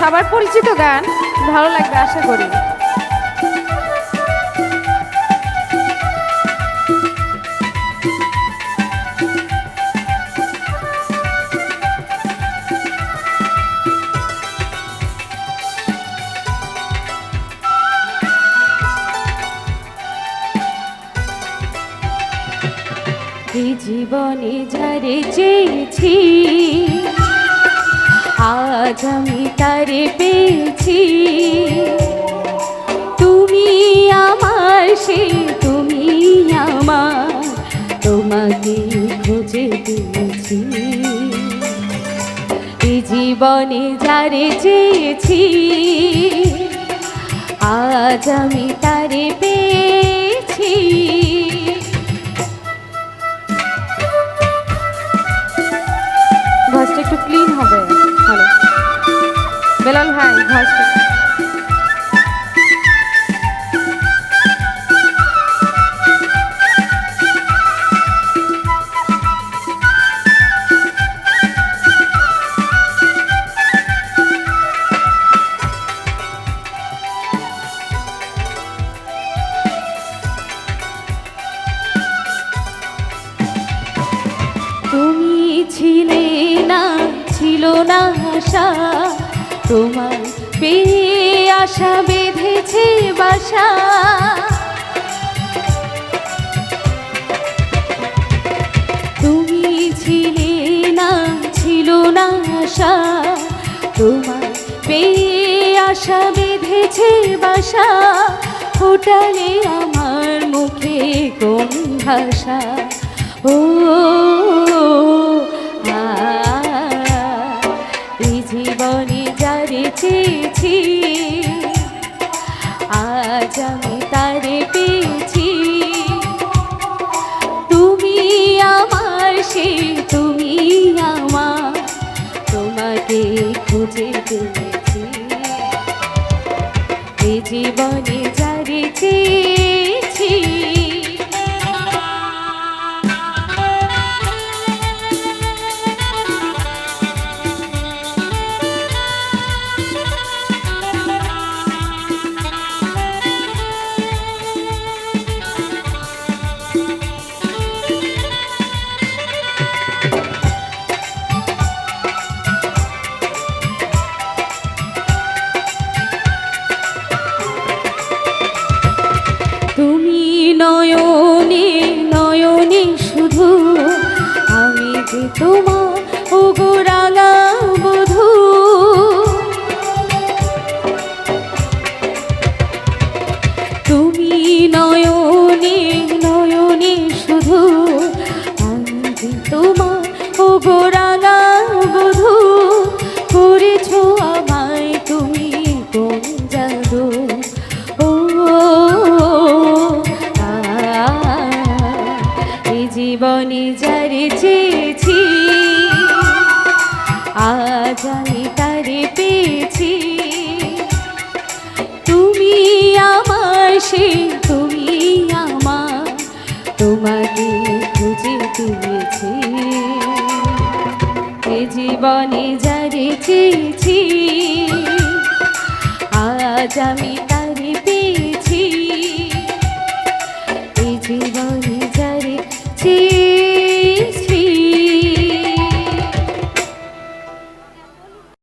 সবার পরিচিত গান, ভালো লাগবে আশা করি। এই জীবনে যারে চেয়েছি আজ আমি তারে পেয়েছি। তুমি আমার সে তুমি আমার, তোমাকে খুঁজে পেয়েছি। এই জীবনে যারে চেয়েছি আজ আমি তারে পেয়েছি। ভয়েসটা একটু ক্লিন হবে। হ্যালো বেলাল ভাই, ভয়েসটা তুমি ছিলে না, ছিল না আশা, তোমার পেয়ে আশা বেঁধেছে বাসা। তুমি ছিলে না, ছিল না আশা, তোমার পেয়ে আশা বেঁধেছে বাসা। ফোটালে আমার মুখে কোন ভাষা? ও এই জীবনে যারে চেয়েছি আজ আমি তারে পেয়েছি। তুমি আমার সে তুমি আমার, তোমাকে খুঁজে পেয়েছি। এই জীবনে যারে চেয়েছি তুমি নয়নে নয়নে শুধু, আমি যে তোমার ওগো রাঙা বধূ। তুমি নয়নে নয়নে শুধু, আমি যে তোমার ওগো রাঙা বধূ। করেছো আমায় তুমি কোন জাদু? জীবনে যারে চেয়েছি আজ আমি তারে পেয়েছি। তুমি আমার সে তুমি আমার, তোমাকে খুঁজে পেয়েছি। এ জীবনে যারে চেয়েছি আজ আমি